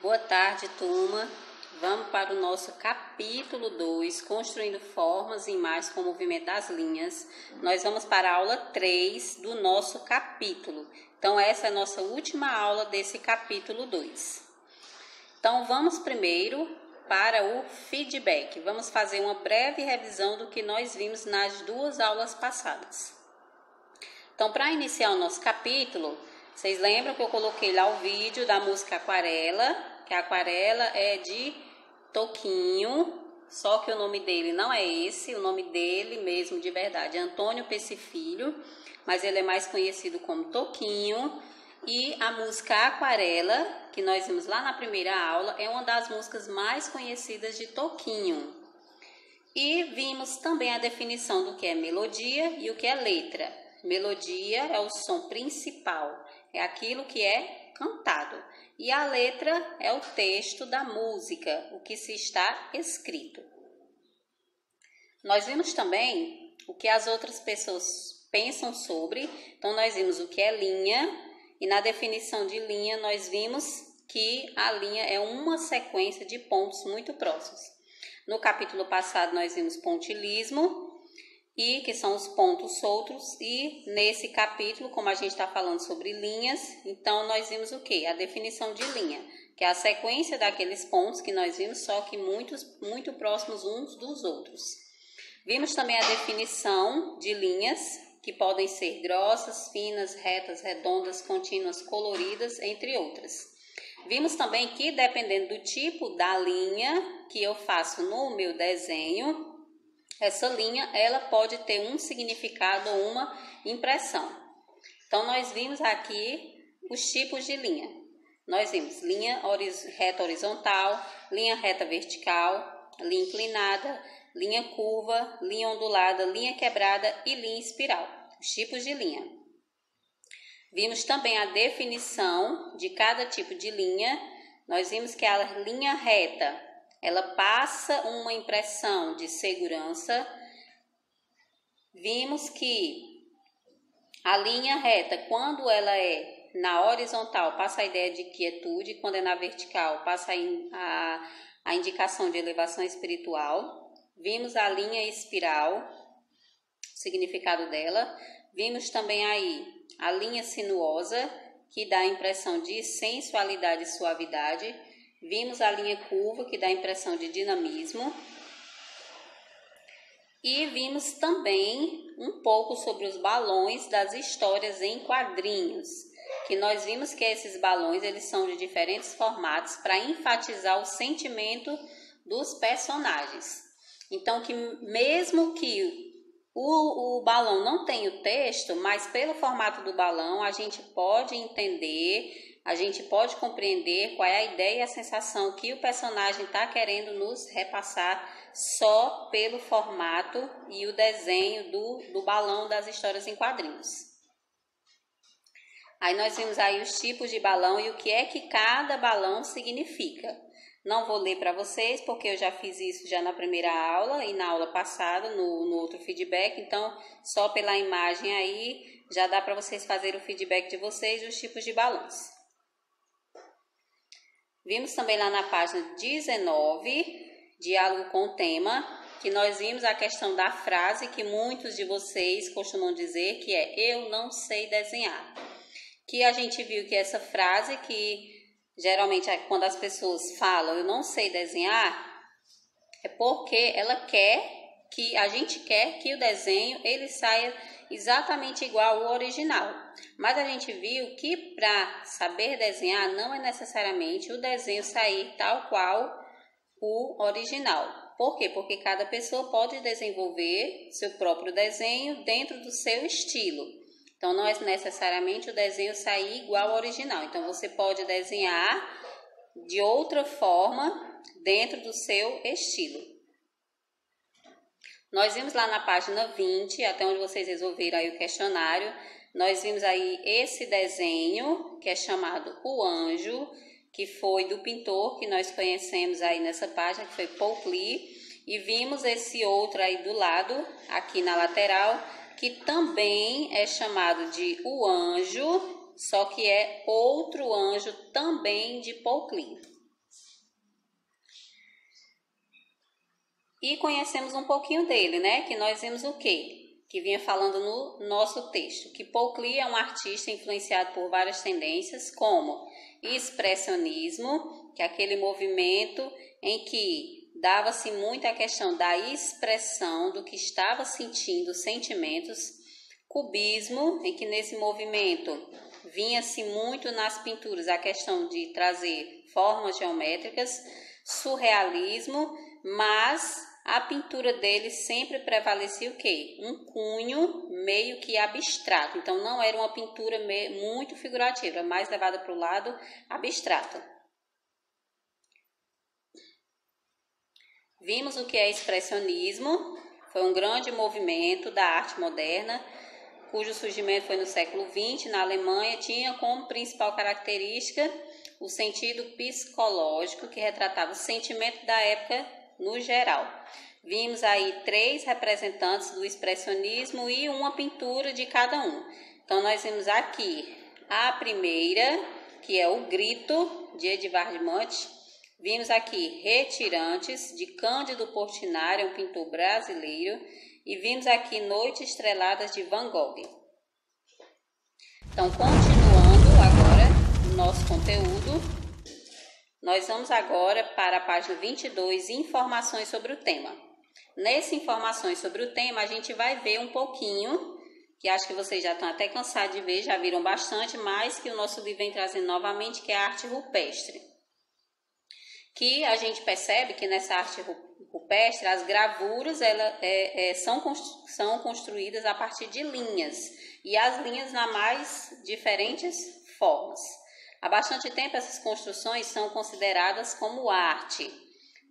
Boa tarde, turma. Vamos para o nosso capítulo 2, Construindo Formas e Imagens com o Movimento das Linhas. Nós vamos para a aula 3 do nosso capítulo. Então, essa é a nossa última aula desse capítulo 2. Então, vamos primeiro para o feedback. Vamos fazer uma breve revisão do que nós vimos nas duas aulas passadas. Então, para iniciar o nosso capítulo, vocês lembram que eu coloquei lá o vídeo da música Aquarela, que a Aquarela é de Toquinho, só que o nome dele não é esse, o nome dele mesmo de verdade é Antônio Pesce Filho, mas ele é mais conhecido como Toquinho. E a música Aquarela, que nós vimos lá na primeira aula, é uma das músicas mais conhecidas de Toquinho. E vimos também a definição do que é melodia e o que é letra. Melodia é o som principal, é aquilo que é cantado. E a letra é o texto da música, o que se está escrito. Nós vimos também o que as outras pessoas pensam sobre. Então, nós vimos o que é linha. E na definição de linha, nós vimos que a linha é uma sequência de pontos muito próximos. No capítulo passado, nós vimos pontilismo, e que são os pontos soltos, e nesse capítulo, como a gente está falando sobre linhas, então nós vimos o quê? A definição de linha, que é a sequência daqueles pontos que nós vimos, só que muito próximos uns dos outros. Vimos também a definição de linhas, que podem ser grossas, finas, retas, redondas, contínuas, coloridas, entre outras. Vimos também que, dependendo do tipo da linha que eu faço no meu desenho, essa linha ela pode ter um significado ou uma impressão. Então, nós vimos aqui os tipos de linha. Nós vimos linha reta horizontal, linha reta vertical, linha inclinada, linha curva, linha ondulada, linha quebrada e linha espiral. Os tipos de linha. Vimos também a definição de cada tipo de linha. Nós vimos que a linha reta, ela passa uma impressão de segurança. Vimos que a linha reta, quando ela é na horizontal, passa a ideia de quietude, quando é na vertical, passa a indicação de elevação espiritual. Vimos a linha espiral, o significado dela. Vimos também aí a linha sinuosa, que dá a impressão de sensualidade e suavidade. Vimos a linha curva, que dá a impressão de dinamismo. E vimos também um pouco sobre os balões das histórias em quadrinhos, que nós vimos que esses balões eles são de diferentes formatos para enfatizar o sentimento dos personagens. Então, que mesmo que o balão não tenha o texto, mas pelo formato do balão a gente pode entender, a gente pode compreender qual é a ideia e a sensação que o personagem está querendo nos repassar só pelo formato e o desenho do balão das histórias em quadrinhos. Aí nós vimos aí os tipos de balão e o que é que cada balão significa. Não vou ler para vocês, porque eu já fiz isso já na primeira aula e na aula passada, no outro feedback. Então, só pela imagem aí, já dá para vocês fazerem o feedback de vocês dos tipos de balões. Vimos também lá na página 19, diálogo com o tema, que nós vimos a questão da frase que muitos de vocês costumam dizer, que é eu não sei desenhar. Que a gente viu que essa frase que geralmente quando as pessoas falam eu não sei desenhar, é porque a gente quer que o desenho ele saia exatamente igual ao original. Mas a gente viu que para saber desenhar não é necessariamente o desenho sair tal qual o original. Por quê? Porque cada pessoa pode desenvolver seu próprio desenho dentro do seu estilo. Então, não é necessariamente o desenho sair igual ao original. Então, você pode desenhar de outra forma dentro do seu estilo. Nós vimos lá na página 20, até onde vocês resolveram aí o questionário, nós vimos aí esse desenho, que é chamado O Anjo, que foi do pintor que nós conhecemos aí nessa página, que foi Paul Klee. E vimos esse outro aí do lado, aqui na lateral, que também é chamado de O Anjo, só que é outro anjo também de Paul Klee. E conhecemos um pouquinho dele, né? Que nós vimos o quê? Que vinha falando no nosso texto, que Paul Klee é um artista influenciado por várias tendências, como expressionismo, que é aquele movimento em que dava-se muito a questão da expressão do que estava sentindo, sentimentos, cubismo, em que nesse movimento vinha-se muito nas pinturas a questão de trazer formas geométricas, surrealismo, mas a pintura dele sempre prevalecia o quê? Um cunho meio que abstrato. Então, não era uma pintura muito figurativa, mais levada para o lado abstrato. Vimos o que é expressionismo. Foi um grande movimento da arte moderna, cujo surgimento foi no século XX, na Alemanha. Tinha como principal característica o sentido psicológico, que retratava o sentimento da época no geral. Vimos aí 3 representantes do expressionismo e uma pintura de cada um. Então, nós vimos aqui a primeira, que é o Grito, de Edvard Munch. Vimos aqui Retirantes, de Cândido Portinari, um pintor brasileiro. E vimos aqui Noites Estreladas, de Van Gogh. Então, continuando agora o nosso conteúdo, nós vamos agora para a página 22, informações sobre o tema. Nessas informações sobre o tema, a gente vai ver um pouquinho, que acho que vocês já estão até cansados de ver, já viram bastante, mas que o nosso livro vem trazendo novamente, que é a arte rupestre. Que a gente percebe que nessa arte rupestre, as gravuras são construídas a partir de linhas, e as linhas nas mais diferentes formas. Há bastante tempo essas construções são consideradas como arte,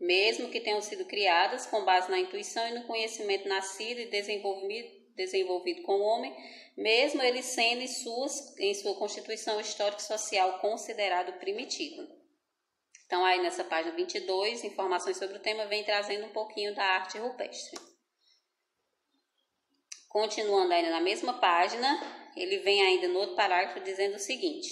mesmo que tenham sido criadas com base na intuição e no conhecimento nascido e desenvolvido com o homem, mesmo eles sendo em sua constituição histórica e social considerado primitivo. Então, aí nessa página 22, informações sobre o tema, vem trazendo um pouquinho da arte rupestre. Continuando ainda na mesma página, ele vem ainda no outro parágrafo dizendo o seguinte: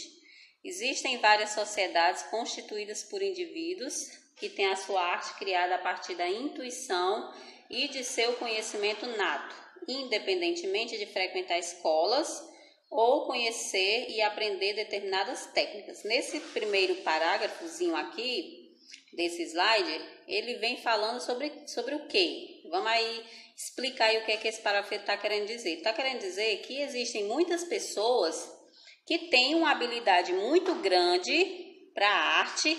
existem várias sociedades constituídas por indivíduos que têm a sua arte criada a partir da intuição e de seu conhecimento nato, independentemente de frequentar escolas ou conhecer e aprender determinadas técnicas. Nesse primeiro parágrafozinho aqui, desse slide, ele vem falando sobre o quê? Vamos aí explicar aí o que é que esse parágrafo está querendo dizer. Está querendo dizer que existem muitas pessoas que têm uma habilidade muito grande para a arte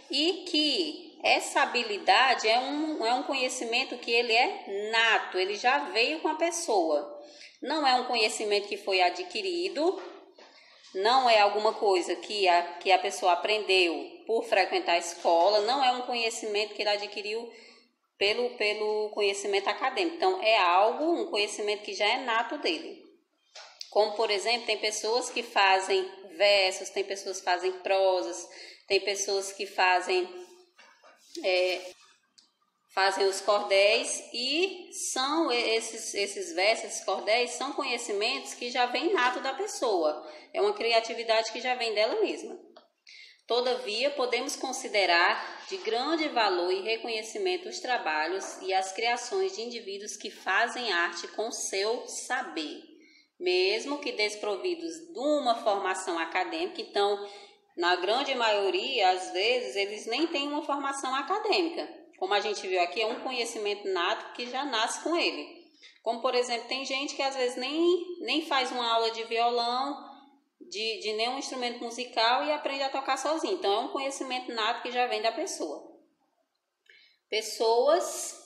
e que essa habilidade é um conhecimento que ele é nato, ele já veio com a pessoa. Não é um conhecimento que foi adquirido, não é alguma coisa que a pessoa aprendeu por frequentar a escola, não é um conhecimento que ele adquiriu pelo conhecimento acadêmico. Então, é um conhecimento que já é nato dele. Como, por exemplo, tem pessoas que fazem versos, tem pessoas que fazem prosas, tem pessoas que fazem os cordéis, e são esses versos, esses cordéis, são conhecimentos que já vem nato da pessoa. É uma criatividade que já vem dela mesma. Todavia, podemos considerar de grande valor e reconhecimento os trabalhos e as criações de indivíduos que fazem arte com seu saber, mesmo que desprovidos de uma formação acadêmica. Então, na grande maioria, às vezes, eles nem têm uma formação acadêmica. Como a gente viu aqui, é um conhecimento nato que já nasce com ele. Como, por exemplo, tem gente que às vezes nem faz uma aula de violão, de nenhum instrumento musical, e aprende a tocar sozinho. Então, é um conhecimento nato que já vem da pessoa. Pessoas,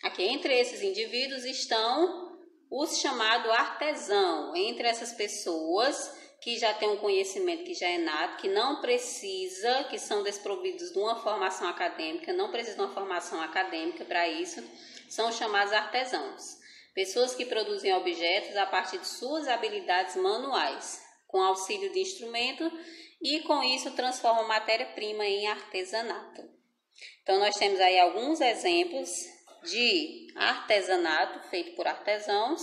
aqui entre esses indivíduos estão os chamados artesãos. Entre essas pessoas que já têm um conhecimento que já é nato, que não precisa, que são desprovidos de uma formação acadêmica, não precisam de uma formação acadêmica para isso, são chamados artesãos. Pessoas que produzem objetos a partir de suas habilidades manuais, com auxílio de instrumento, e com isso transformam matéria-prima em artesanato. Então, nós temos aí alguns exemplos de artesanato feito por artesãos,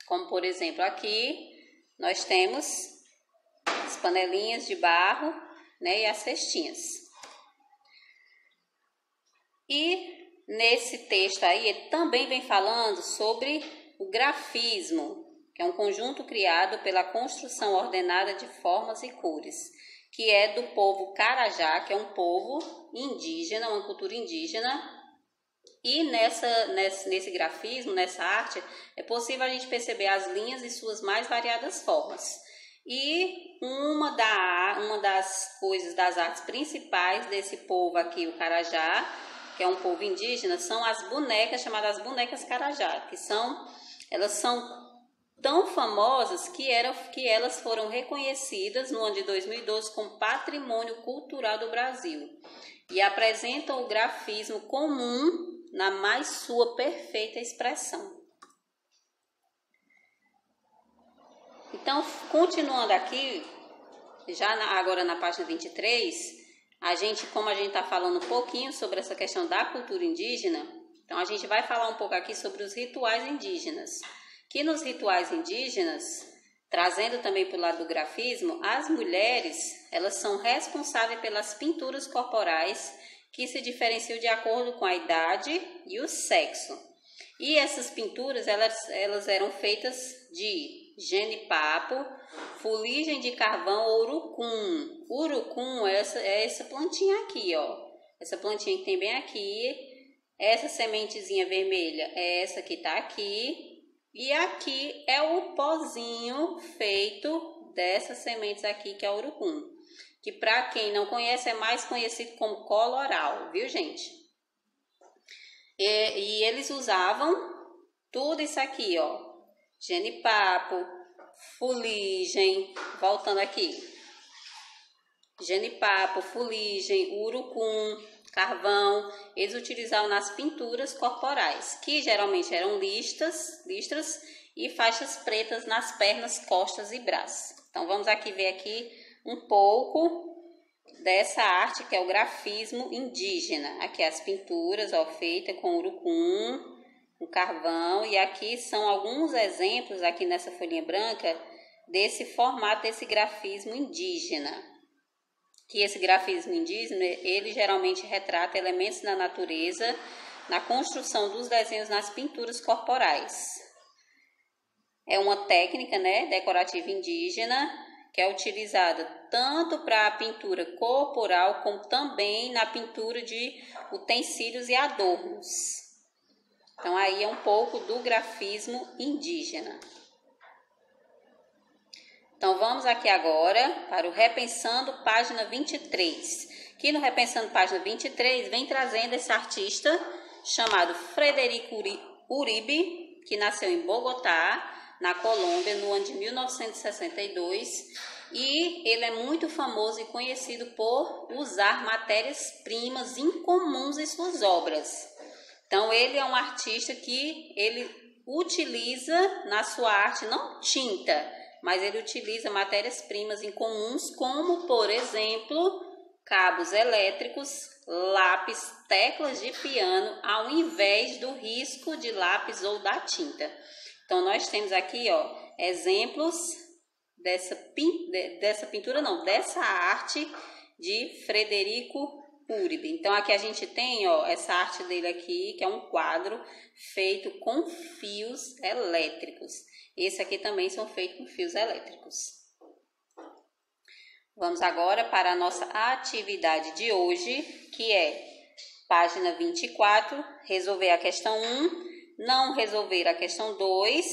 como por exemplo aqui, nós temos as panelinhas de barro, né, e as cestinhas. E nesse texto aí, ele também vem falando sobre o grafismo, que é um conjunto criado pela construção ordenada de formas e cores, que é do povo Carajá, que é um povo indígena, uma cultura indígena. E nesse grafismo, nessa arte, é possível a gente perceber as linhas e suas mais variadas formas. E uma das coisas, das artes principais desse povo aqui, o Carajá, que é um povo indígena, são as bonecas, chamadas bonecas Carajá, elas são tão famosas que elas foram reconhecidas no ano de 2012 como Patrimônio Cultural do Brasil e apresentam o grafismo comum na mais sua perfeita expressão. Então, continuando aqui, agora na página 23, como a gente está falando um pouquinho sobre essa questão da cultura indígena, então a gente vai falar um pouco aqui sobre os rituais indígenas. Que nos rituais indígenas, trazendo também para o lado do grafismo, as mulheres, elas são responsáveis pelas pinturas corporais que se diferenciam de acordo com a idade e o sexo. E essas pinturas, elas eram feitas de jenipapo, fuligem de carvão ou urucum. Urucum é essa plantinha aqui, ó. Essa plantinha que tem bem aqui. Essa sementezinha vermelha é essa que tá aqui. E aqui é o pozinho feito dessas sementes aqui, que é o urucum. Que para quem não conhece é mais conhecido como coloral, viu, gente? E eles usavam tudo isso aqui, ó. Jenipapo, fuligem, voltando aqui. Jenipapo, fuligem, urucum, carvão, eles utilizavam nas pinturas corporais, que geralmente eram listras e faixas pretas nas pernas, costas e braços. Então vamos aqui ver aqui um pouco dessa arte que é o grafismo indígena. Aqui as pinturas, ó, feitas com urucum, com carvão, e aqui são alguns exemplos aqui nessa folhinha branca desse formato, desse grafismo indígena. Que esse grafismo indígena, ele geralmente retrata elementos da natureza na construção dos desenhos nas pinturas corporais. É uma técnica, né, decorativa indígena que é utilizada tanto para a pintura corporal como também na pintura de utensílios e adornos. Então aí é um pouco do grafismo indígena. Então, vamos aqui agora para o Repensando, página 23. Aqui no Repensando, página 23, vem trazendo esse artista chamado Frederico Uribe, que nasceu em Bogotá, na Colômbia, no ano de 1962. E ele é muito famoso e conhecido por usar matérias-primas incomuns em suas obras. Então, ele é um artista que ele utiliza na sua arte, não tinta, mas ele utiliza matérias-primas incomuns, como, por exemplo, cabos elétricos, lápis, teclas de piano, ao invés do risco de lápis ou da tinta. Então, nós temos aqui, ó, exemplos dessa arte de Frederico Uribe. Então, aqui a gente tem, ó, essa arte dele aqui, que é um quadro feito com fios elétricos. Esse aqui também são feitos com fios elétricos. Vamos agora para a nossa atividade de hoje, que é página 24, resolver a questão 1, não resolver a questão 2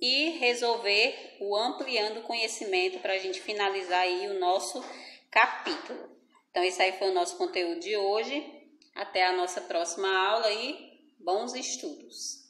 e resolver o ampliando conhecimento para a gente finalizar aí o nosso capítulo. Então, esse aí foi o nosso conteúdo de hoje. Até a nossa próxima aula e bons estudos!